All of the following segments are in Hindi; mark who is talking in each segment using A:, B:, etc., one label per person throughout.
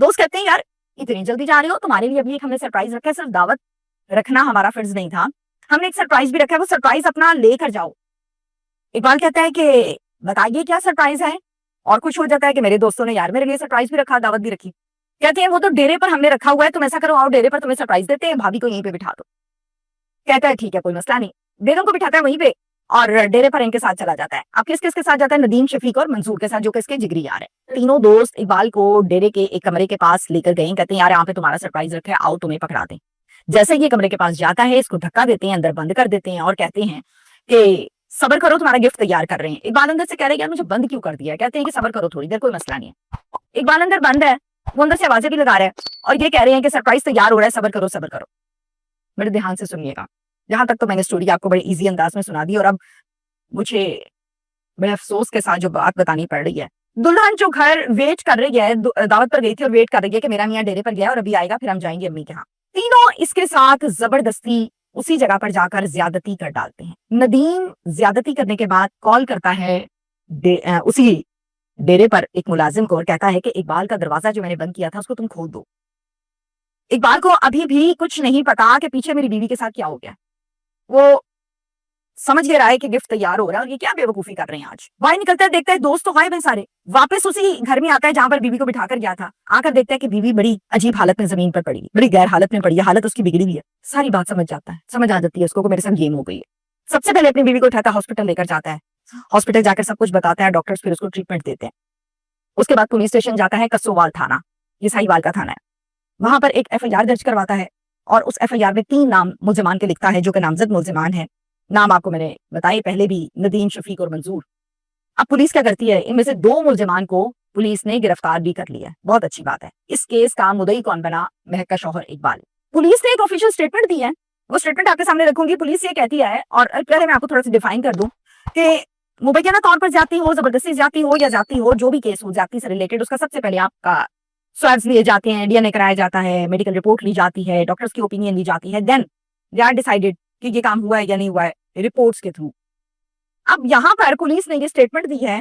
A: दोस्त कहते हैं यार इतनी जल्दी जा रहे हो, तुम्हारे लिए अभी एक हमने सरप्राइज रखा है, सिर्फ दावत रखना हमारा फर्ज नहीं था, हमने एक सरप्राइज भी रखा है, वो सरप्राइज अपना लेकर जाओ। इकबाल कहता है कि बताइए क्या सरप्राइज है, और खुश हो जाता है कि मेरे दोस्तों ने यार मेरे लिए सरप्राइज भी रखा, दावत भी रखी। कहते हैं वो तो डेरे पर हमने रखा हुआ है, तुम ऐसा करो आओ डेरे पर तुम्हें सरप्राइज देते हैं, भाभी को यहीं पे बिठा दो। कहता है ठीक है कोई मसला नहीं, बेगम को बिठाता है वहीं पे और डेरे पर इनके साथ चला जाता है। अब किस किस के साथ जाता है? नदीम, शफीक और मंसूर के साथ, जो कि इसके जिगरी यार है। तीनों दोस्त इकबाल को डेरे के एक कमरे के पास लेकर गए, कहते हैं यार यहाँ पे तुम्हारा सरप्राइज रखा है, आओ तुम्हें पकड़ा दें। जैसे ये कमरे के पास जाता है, इसको धक्का देते हैं, अंदर बंद कर देते हैं और कहते हैं कि सबर करो तुम्हारा गिफ्ट तैयार कर रहे हैं। इकबाल अंदर से कह रहे हैं यार मुझे बंद क्यों कर दिया? कहते हैं कि सबर करो थोड़ी देर, कोई मसला नहीं है। इकबाल अंदर बंद है, वो अंदर से आवाजें भी लगा रहा है और ये कह रहे हैं कि सरप्राइज तैयार हो रहा है, सबर करो सबर करो। बड़े ध्यान से सुनिएगा, जहां तक तो मैंने स्टोरी आपको बड़े इजी अंदाज में सुना दी और अब मुझे बड़े अफसोस के साथ जो बात बतानी पड़ रही है। दुल्हन जो घर वेट कर रही है, दावत पर गई थी और वेट कर रही है कि मेरा मियाँ डेरे पर गया और अभी आएगा, फिर हम जाएंगे अम्मी के यहाँ। तीनों इसके साथ जबरदस्ती उसी जगह पर जाकर ज्यादती कर डालते हैं। नदीम ज्यादती करने के बाद कॉल करता है उसी डेरे पर एक मुलाजिम को और कहता है कि इकबाल का दरवाजा जो मैंने बंद किया था उसको तुम खोल दो। इकबाल को अभी भी कुछ नहीं पता कि पीछे मेरी बीवी के साथ क्या हो गया। वो समझ ले रहा है कि गिफ्ट तैयार हो रहा है और ये क्या बेवकूफी कर रहे हैं। आज बाहर निकलता है, देखता है दोस्त तो गायब हैं सारे। वापस उसी घर में आता है जहां पर बीवी को बिठाकर गया था। आकर देखता है कि बीवी बड़ी अजीब हालत में जमीन पर पड़ी, बड़ी गैर हालत में पड़ी है, हालत उसकी बिगड़ी हुई है। सारी बात समझ जाता है, समझ आ जाती है उसको कि मेरे साथ गेम हो गई है। सबसे पहले अपनी बीवी को उठाता है, हॉस्पिटल लेकर जाता है। हॉस्पिटल जाकर सब कुछ बताता है, डॉक्टर्स फिर उसको ट्रीटमेंट देते हैं। उसके बाद पुलिस स्टेशन जाता है, कस्सोवाल थाना, ये साहिवाल का थाना है। वहां पर एक एफआईआर दर्ज करवाता है और उस एफआईआर में 3 नाम मुल्जिमान के लिखता है जो कि नामजद मुल्जिमान है। नाम आपको मैंने बताए पहले भी, नदीम, शफीक और मंसूर। अब पुलिस क्या करती है, इनमें से 2 मुल्जिमान को पुलिस ने गिरफ्तार भी कर लिया। बहुत अच्छी बात है। इस केस का मुद्दई कौन बना? महक का शौहर इकबाल। पुलिस ने एक ऑफिशियल स्टेटमेंट दी है, वो स्टेटमेंट आपके सामने रखूंगी। पुलिस ये कहती है, और पहले मैं आपको थोड़ा सा डिफाइन कर दूं कि मुबैना तौर पर जाती हो, जबरदस्ती जाती हो या जाती हो, जो भी केस हो जाती से रिलेटेड, उसका सबसे पहले आपका स्वाब्स लिए जाते हैं, डीएनए कराया जाता है, मेडिकल रिपोर्ट ली जाती है, डॉक्टर्स की ओपिनियन ली जाती है, देन दे आर डिसाइडेड कि ये काम हुआ है या नहीं हुआ है रिपोर्ट्स के थ्रू। अब यहाँ पर पुलिस ने ये स्टेटमेंट दी है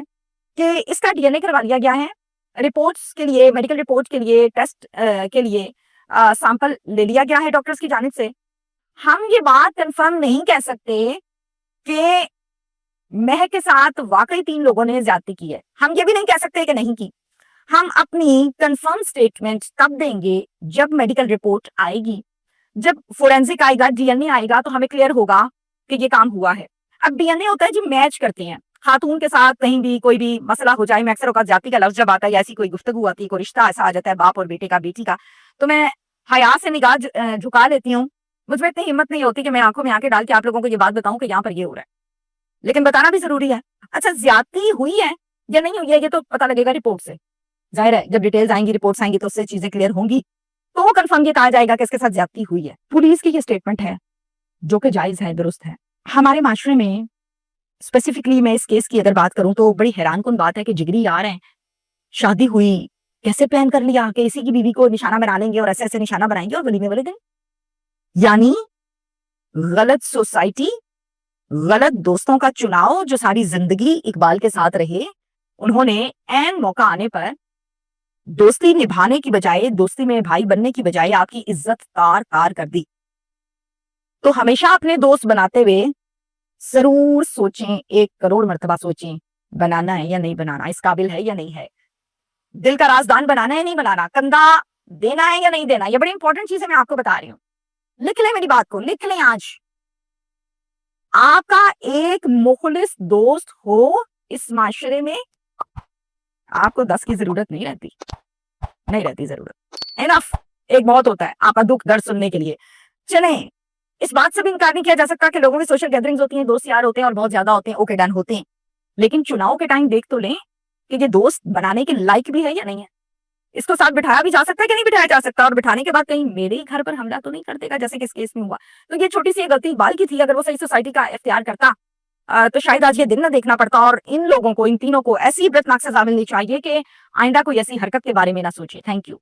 A: कि इसका डीएनए करवा लिया गया है, रिपोर्ट्स के लिए, मेडिकल रिपोर्ट के लिए, टेस्ट के लिए सैंपल ले लिया गया है डॉक्टर्स की जानिब से। हम ये बात कंफर्म नहीं कह सकते कि महक के साथ वाकई 3 लोगों ने ज्यादती की है, हम ये भी नहीं कह सकते कि नहीं की। हम अपनी कंफर्म स्टेटमेंट तब देंगे जब मेडिकल रिपोर्ट आएगी, जब फोरेंसिक आएगा, डीएनए आएगा, तो हमें क्लियर होगा कि ये काम हुआ है। अब डीएनए होता है जो मैच करते हैं खातून के साथ, कहीं भी कोई भी मसला हो जाए, मैं अक्सर औकात जाति का लफ्ज जब आता है, ऐसी कोई गुफ्तगू आती है, कोई रिश्ता ऐसा आ जाता है बाप और बेटे का, बेटी का, तो मैं हया से निगाह झुका लेती हूँ। मुझमें इतनी हिम्मत नहीं होती कि मैं आंखों में आंखें डाल के आप लोगों को ये बात बताऊं कि यहाँ पर ये हो रहा है, लेकिन बताना भी जरूरी है। अच्छा, ज्यादती हुई है या नहीं हुई है ये तो पता लगेगा रिपोर्ट से। जाहिर है जब डिटेल्स आएंगी, रिपोर्ट्स आएंगी, तो उससे चीजें क्लियर होंगी, तो वो कंफर्म ये कहा जाएगा कि इसके साथ ज्यादती हुई है। पुलिस की ये स्टेटमेंट है जो कि जायज है, दुरुस्त है। हमारे माशरे में स्पेसिफिकली मैं इस केस की अगर बात करूं तो बड़ी हैरानकुन बात है कि जिगरी यार हैं, शादी हुई, कैसे प्लान कर लिया कि इसी की बीवी को निशाना बना लेंगे और ऐसे ऐसे निशाना बनाएंगे और वलीमे वाले दिन। यानी गलत सोसाइटी, गलत दोस्तों का चुनाव जो सारी जिंदगी इकबाल के साथ रहे, उन्होंने ऐन मौका आने पर दोस्ती निभाने की बजाय, दोस्ती में भाई बनने की बजाय आपकी इज्जत तार तार कर दी। तो हमेशा अपने दोस्त बनाते हुए जरूर सोचें, 1 करोड़ मर्तबा सोचें, बनाना है या नहीं बनाना, इस काबिल है या नहीं है, दिल का राजदान बनाना है नहीं बनाना, कंधा देना है या नहीं देना। ये बड़ी इंपॉर्टेंट चीज है, मैं आपको बता रही हूँ। लिख लें मेरी बात को, लिख लें। आज आपका एक मुखलिस दोस्त हो इस माशरे में, आपको 10 की जरूरत नहीं रहती, नहीं रहती जरूरत। एनफ एक बहुत होता है आपका दुख दर्द सुनने के लिए। चले, इस बात से भी इनकार नहीं किया जा सकता कि लोगों की सोशल गैदरिंग्स होती हैं, दोस्त यार होते हैं और बहुत ज्यादा होते हैं, ओके डन होते हैं, लेकिन चुनाव के टाइम देख तो लें कि ये दोस्त बनाने के लायक भी है या नहीं है। इसको साथ बिठाया भी जा सकता है कि नहीं बिठाया जा सकता, और बिठाने के बाद कहीं मेरे ही घर पर हमला तो नहीं कर देगा जैसे कि इस केस में हुआ। तो ये छोटी सी गलती इकबाल की थी, अगर वो सही सोसाइटी का इख्तियार करता तो शायद आज ये दिन ना देखना पड़ता। और इन लोगों को, इन तीनों को ऐसी इबरतनाक सजा मिलनी चाहिए कि आइंदा कोई ऐसी हरकत के बारे में ना सोचे। Thank you.